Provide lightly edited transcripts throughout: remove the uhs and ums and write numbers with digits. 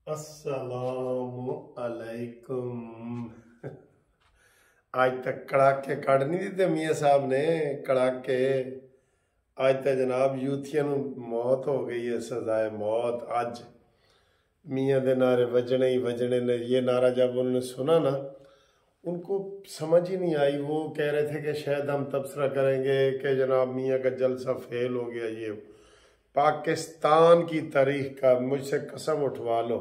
अस्सलामु अलैकुम। आज तक कड़ाके कड़ नहीं दिते मियाँ साहब ने कड़ाके। आज तक जनाब यूथियां मौत हो गई है, सजाए मौत। आज मियाँ दे नारे वजने ही वजने ने। ये नारा जब उन्होंने सुना ना, उनको समझ ही नहीं आई। वो कह रहे थे कि शायद हम तबसरा करेंगे कि जनाब मियाँ का जलसा फेल हो गया। ये पाकिस्तान की तारीख का, मुझसे कसम उठवा लो,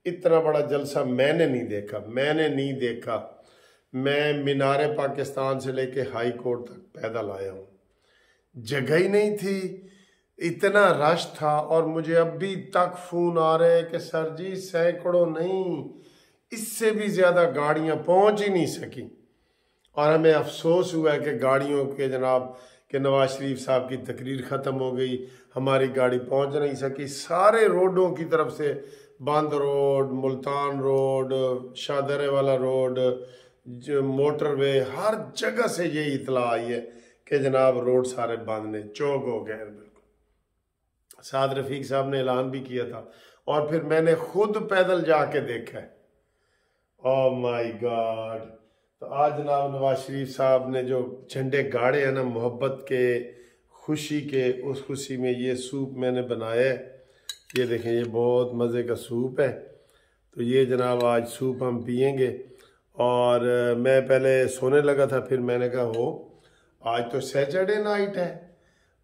इतना बड़ा जलसा मैंने नहीं देखा। मैं मीनारे पाकिस्तान से लेके हाई कोर्ट तक पैदल आया हूँ, जगह ही नहीं थी, इतना रश था। और मुझे अभी तक फोन आ रहे हैं कि सर जी सैकड़ों नहीं, इससे भी ज्यादा गाड़ियां पहुंच ही नहीं सकी। और हमें अफसोस हुआ है कि गाड़ियों के जनाब कि नवाज शरीफ साहब की तकरीर ख़त्म हो गई, हमारी गाड़ी पहुंच नहीं सकी। सारे रोडों की तरफ से, बंद रोड, मुल्तान रोड, शाहदरे वाला रोड, जो मोटरवे, हर जगह से ये इतला आई है कि जनाब रोड सारे बंद ने, चौक हो गए बिल्कुल। साद रफीक साहब ने ऐलान भी किया था और फिर मैंने खुद पैदल जाके देखा है। Oh my God. तो आज जनाब नवाज शरीफ साहब ने जो झंडे गाड़े हैं ना, मोहब्बत के, खुशी के, उस खुशी में ये सूप मैंने बनाया है। ये देखें, ये बहुत मज़े का सूप है। तो ये जनाब आज सूप हम पियेंगे। और मैं पहले सोने लगा था, फिर मैंने कहा हो आज तो सैटरडे नाइट है,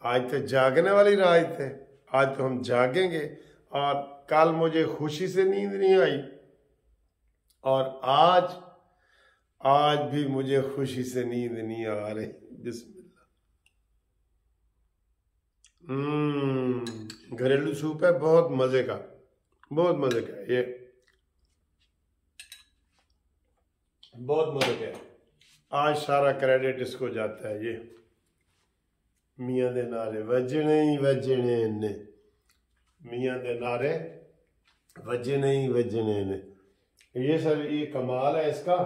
आज तो जागने वाली रात है, आज तो हम जागेंगे। और कल मुझे खुशी से नींद नहीं आई और आज भी मुझे खुशी से नींद नहीं आ रही। बिस्मिल्लाह। घरेलू सूप है, बहुत मजे का, बहुत मजे का। ये बहुत मजे का है। आज सारा क्रेडिट इसको जाता है। ये मियाँ दे नारे वजने ही वजने ने, मियाँ दे नारे वजने ही वजने ने। ये सर, ये कमाल है इसका।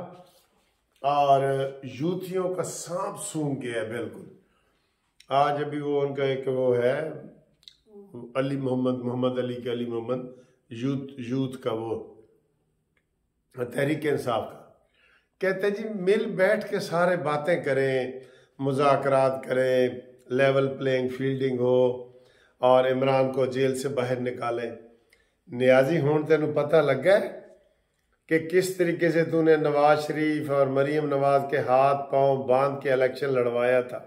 और यूथियों का सांप सूंघ गया बिल्कुल। आज अभी वो उनका एक वो है अली मोहम्मद अली के, अली मोहम्मद यूथ का, वो तहरीक इंसाफ का, कहते जी मिल बैठ के सारे बातें करें, मुज़ाकरात करें, लेवल प्लेइंग फील्डिंग हो और इमरान को जेल से बाहर निकालें। नियाजी हुण तेनू पता लगा कि किस तरीके से तूने नवाज शरीफ और मरीम नवाज के हाथ पांव बांध के इलेक्शन लड़वाया था,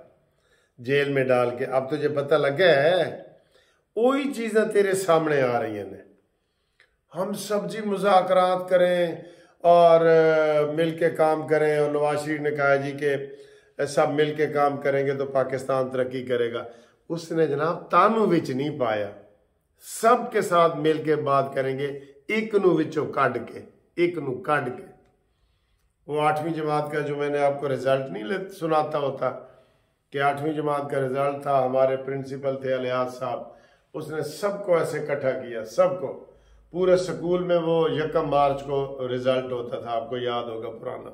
जेल में डाल के। अब तुझे पता लगा है, वही चीजें तेरे सामने आ रही हैं। हम सब जी मुज़ाकरात करें और मिल के काम करें। और नवाज शरीफ ने कहा जी कि सब मिल के काम करेंगे तो पाकिस्तान तरक्की करेगा। उसने जनाब तानू विच नहीं पाया, सब के साथ मिल के बात करेंगे, एक नू विचों कढ़ के, एक नू कढ़ के। वो 8वीं जमात का जो मैंने आपको रिजल्ट नहीं सुनाता होता कि 8वीं जमात का रिजल्ट था, हमारे प्रिंसिपल थे अलियास साहब, उसने सबको ऐसे इकट्ठा किया, सबको, पूरे स्कूल में। वो 1 मार्च को रिजल्ट होता था, आपको याद होगा पुराना।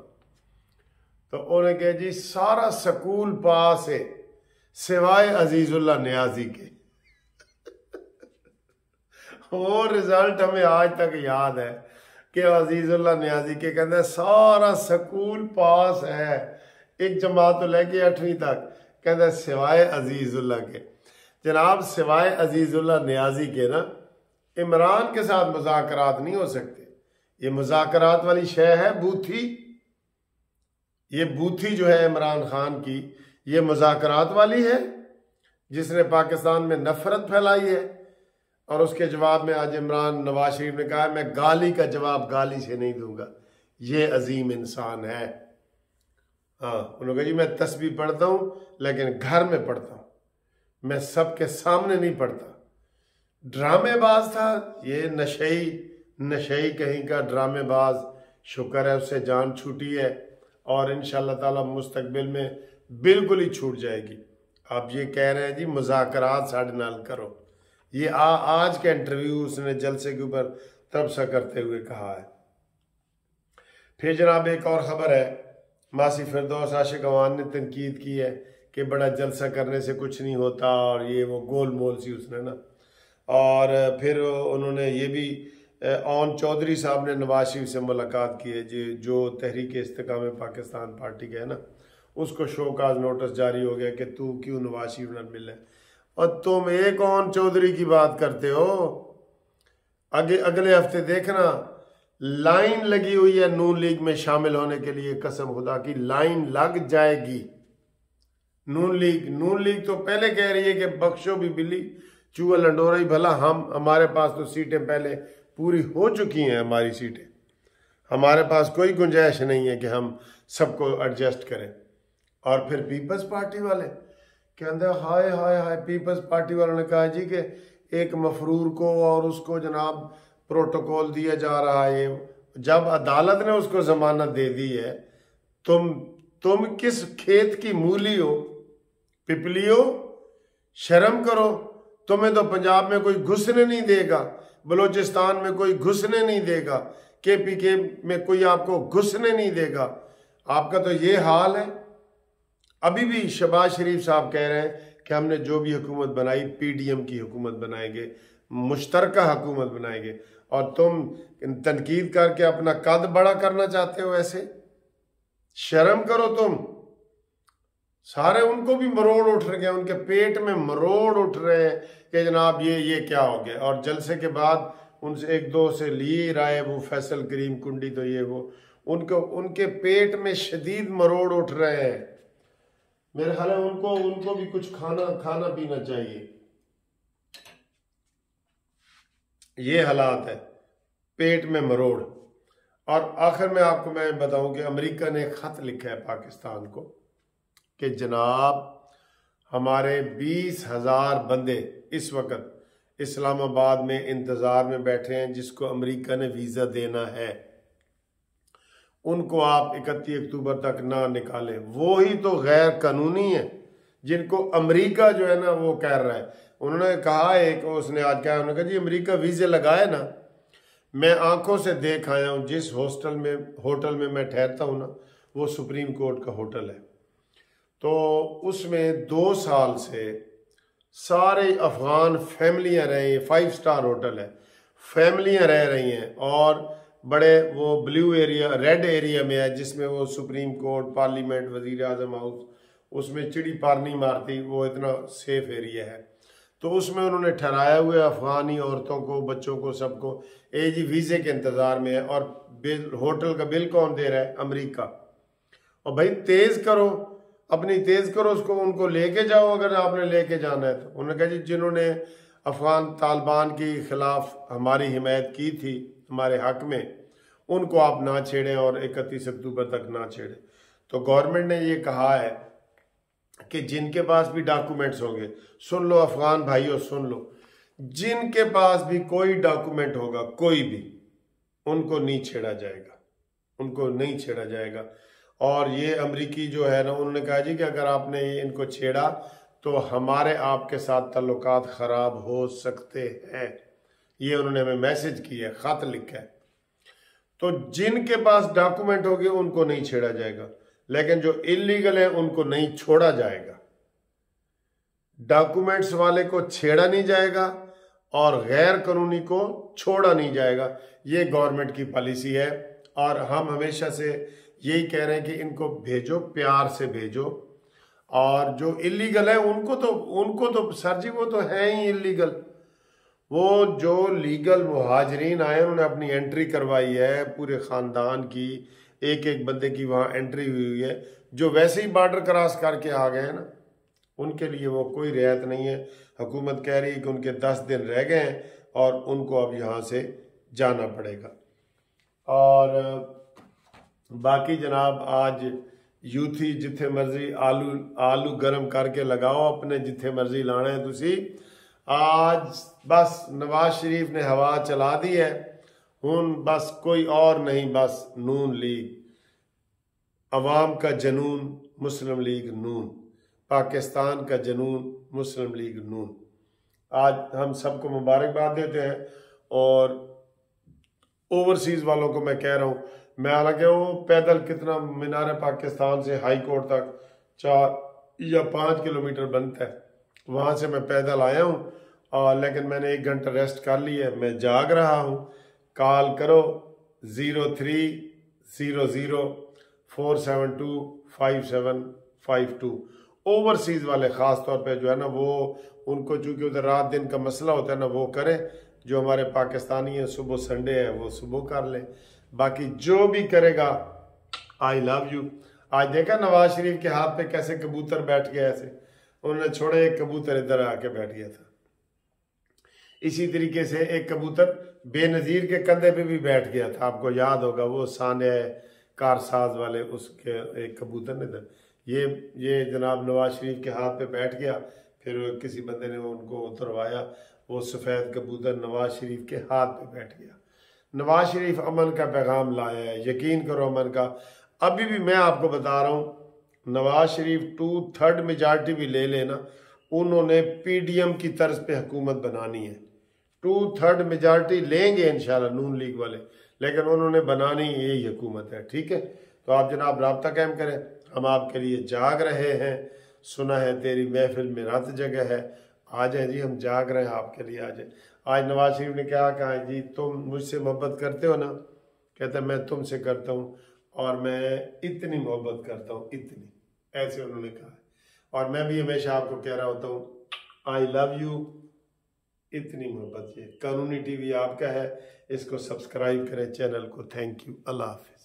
तो उन्होंने कहा जी सारा स्कूल पास है सिवाय अजीजुल्लाह नियाजी के। वो रिजल्ट हमें आज तक याद है कि अजीजुल्लाह नियाजी के कहते सारा स्कूल पास है, एक जमात तो लेके 8वीं तक, कहते सिवाय अजीजुल्लाह के। जनाब सिवाय अजीजुल्लाह नियाजी के ना, इमरान के साथ मुज़ाकरात नहीं हो सकते। ये मुज़ाकरात वाली शय है बूथी, ये बूथी जो है इमरान खान की, ये मुज़ाकरात वाली है जिसने पाकिस्तान में नफरत फैलाई है। और उसके जवाब में आज नवाज शरीफ ने कहा मैं गाली का जवाब गाली से नहीं दूंगा। ये अजीम इंसान है। हाँ, उन्होंने कहा जी मैं तस्बीह पढ़ता हूँ लेकिन घर में पढ़ता हूँ, मैं सबके सामने नहीं पढ़ता। ड्रामेबाज था ये, नशई कहीं का ड्रामेबाज। शुक्र है उससे जान छूटी है और इंशाअल्लाह ताला मुस्तकबिल में बिल्कुल ही छूट जाएगी। आप ये कह रहे हैं जी मुज़ाकरात साढ़े नाल करो। ये आज का इंटरव्यू उसने जलसे के ऊपर तबसरा करते हुए कहा है। फिर जनाब एक और खबर है, मासी फिरदौस आशिक अवान ने तनकीद की है कि बड़ा जलसा करने से कुछ नहीं होता और ये वो गोल मोल सी उसने ना। और फिर उन्होंने ये भी ओन चौधरी साहब ने नवाज शरीफ से मुलाकात की है, जो तहरीक इस्तेकाम पाकिस्तान पार्टी का है ना, उसको शोकाज नोटिस जारी हो गया कि तू क्यों नवाज शरीफ न मिले, और तुम एक ओन चौधरी की बात करते हो। अगले हफ्ते देखना लाइन लगी हुई है नून लीग में शामिल होने के लिए, कसम खुदा की लाइन लग जाएगी। नून लीग तो पहले कह रही है कि बख्शो भी बिल्ली चूहा लंडोरा ही भला, हमारे पास तो सीटें पहले पूरी हो चुकी हैं, हमारी सीटें, हमारे पास कोई गुंजाइश नहीं है कि हम सबको एडजस्ट करें। और फिर पीपल्स पार्टी वाले कहते हैं हाय हाय हाय, पीपल्स पार्टी वालों ने कहा जी कि एक मफरूर को और उसको जनाब प्रोटोकॉल दिया जा रहा है, जब अदालत ने उसको जमानत दे दी है, तुम किस खेत की मूली हो पिपलियो, शर्म करो। तुम्हें तो पंजाब में कोई घुसने नहीं देगा, बलूचिस्तान में कोई घुसने नहीं देगा, KPK में कोई आपको घुसने नहीं देगा। आपका तो ये हाल है। अभी भी शहबाज शरीफ साहब कह रहे हैं कि हमने जो भी हुकूमत बनाई PDM की हुकूमत बनाएंगे, मुश्तरका हुकूमत बनाएंगे, और तुम तनकीद करके अपना कद बड़ा करना चाहते हो। ऐसे शर्म करो तुम। सारे उनको भी मरोड़ उठ रहे हैं, उनके पेट में मरोड़ उठ रहे हैं कि जनाब ये क्या हो गया। और जलसे के बाद उनसे एक दो से लिए राय, वो फैसल करीम कुंडी, तो ये वो उनके पेट में शदीद मरोड़ उठ रहे हैं। मेरे ख्याल है उनको भी कुछ खाना पीना चाहिए। ये हालात है, पेट में मरोड़। और आखिर में आपको मैं बताऊं कि अमेरिका ने खत लिखा है पाकिस्तान को कि जनाब हमारे 20,000 बंदे इस वक्त इस्लामाबाद में इंतज़ार में बैठे हैं, जिसको अमेरिका ने वीज़ा देना है, उनको आप 31 अक्टूबर तक ना निकालें। वो ही तो गैर कानूनी है जिनको अमेरिका जो है ना वो कह रहा है। उन्होंने कहा उसने आज कहा, उन्होंने कहा जी अमेरिका वीज़े लगाए ना, मैं आंखों से देख आया हूँ। जिस होटल में मैं ठहरता हूँ ना, वो सुप्रीम कोर्ट का होटल है, तो उसमें 2 साल से सारे अफगान फैमिलियां रहे हैं। 5 स्टार होटल है, फैमिलियां रह रही हैं, और बड़े वो ब्लू एरिया, रेड एरिया में है, जिसमें वो सुप्रीम कोर्ट, पार्लियामेंट, वजीर आजम हाउस, उसमें चिड़ी पारनी मारती, वो इतना सेफ एरिया है। तो उसमें उन्होंने ठहराया हुए अफगानी औरतों को, बच्चों को, सबको जी वीज़े के इंतज़ार में है। और होटल का बिल कौन दे रहा है? अमेरिका। और भाई तेज़ करो, अपनी तेज़ करो उसको, उनको लेके जाओ अगर आपने लेके जाना है तो। उन्होंने कहा जी जिन्होंने अफगान तालिबान के खिलाफ हमारी हिमायत की थी हमारे हक में, उनको आप ना छेड़ें और 31 अक्टूबर तक ना छेड़ें। तो गवर्नमेंट ने ये कहा है कि जिनके पास भी डॉक्यूमेंट्स होंगे, सुन लो अफगान भाइयों सुन लो, जिनके पास भी कोई डॉक्यूमेंट होगा, कोई भी, उनको नहीं छेड़ा जाएगा, उनको नहीं छेड़ा जाएगा। और ये अमरीकी जो है ना, उन्होंने कहा जी कि अगर आपने इनको छेड़ा तो हमारे आपके साथ ताल्लुकात ख़राब हो सकते हैं। ये उन्होंने हमें मैसेज किया है, ख़त लिखा है। तो जिनके पास डॉक्यूमेंट होंगे उनको नहीं छेड़ा जाएगा, लेकिन जो इलीगल है उनको नहीं छोड़ा जाएगा। डॉक्यूमेंट्स वाले को छेड़ा नहीं जाएगा और गैर कानूनी को छोड़ा नहीं जाएगा। ये गवर्नमेंट की पॉलिसी है, और हम हमेशा से यही कह रहे हैं कि इनको भेजो, प्यार से भेजो। और जो इलीगल है उनको तो सर जी वो तो है ही इलीगल। वो जो लीगल मुहाजिरीन आए उन्होंने अपनी एंट्री करवाई है, पूरे ख़ानदान की, एक एक बंदे की वहाँ एंट्री हुई है। जो वैसे ही बॉर्डर क्रॉस करके आ गए हैं ना, उनके लिए वो कोई रियायत नहीं है। हुकूमत कह रही है कि उनके 10 दिन रह गए हैं और उनको अब यहाँ से जाना पड़ेगा। और बाकी जनाब आज यूथी जिथे मर्जी आलू गर्म करके लगाओ, अपने जिथे मर्जी लाना है तुसी। आज बस नवाज शरीफ ने हवा चला दी है, हुन बस कोई और नहीं, बस नून लीग, अवाम का जनून मुस्लिम लीग नून, पाकिस्तान का जनून मुस्लिम लीग नून। आज हम सबको मुबारकबाद देते हैं। और ओवरसीज़ वालों को मैं कह रहा हूँ, मैं हालांकि वो पैदल कितना मीनार पाकिस्तान से हाई कोर्ट तक 4 या 5 किलोमीटर बनता है, वहाँ से मैं पैदल आया हूँ, लेकिन मैंने 1 घंटा रेस्ट कर ली है। मैं जाग रहा हूँ, कॉल करो 0300472552। ओवरसीज वाले ख़ास तौर पे जो है ना वो उनको चूंकि उधर रात दिन का मसला होता है ना वो करें, जो हमारे पाकिस्तानी हैं सुबह संडे है वो सुबह कर लें, बाकी जो भी करेगा आई लव यू। आज देखा नवाज शरीफ के हाथ पे कैसे कबूतर बैठ गया, ऐसे उन्होंने छोड़े, एक कबूतर इधर आके बैठ गया था। इसी तरीके से एक कबूतर बेनज़ीर के कंधे पे भी बैठ गया था, आपको याद होगा वो साने कारसाज वाले उसके एक कबूतर ने था। ये जनाब नवाज शरीफ के हाथ पे बैठ गया, फिर किसी बंदे ने उनको उतरवाया, वो सफ़ेद कबूतर नवाज शरीफ के हाथ पे बैठ गया। नवाज शरीफ अमन का पैगाम लाया है, यकीन करो अमन का। अभी भी मैं आपको बता रहा हूँ, नवाज शरीफ 2/3 मेजॉरिटी भी ले लेना, उन्होंने पीडीएम की तर्ज पे हुकूमत बनानी है। 2/3 मेजॉरिटी लेंगे इंशाल्लाह नून लीग वाले, लेकिन उन्होंने बनानी यही हुकूमत है। ठीक है, तो आप जनाब राब्ता कायम करें, हम आपके लिए जाग रहे हैं। सुना है तेरी महफिल में रात जगह है, आ जाए जी, हम जाग रहे हैं आपके लिए, आ जाए। आज नवाज शरीफ ने क्या कहा जी, तुम मुझसे मोहब्बत करते हो ना, कहता मैं तुमसे करता हूँ और मैं इतनी मोहब्बत करता हूँ, इतनी, ऐसे उन्होंने कहा। और मैं भी हमेशा आपको कह रहा होता हूँ आई लव यू, इतनी मोहब्बत। ये कानूनी टीवी आपका है, इसको सब्सक्राइब करें चैनल को। Thank you, Allah Hafiz.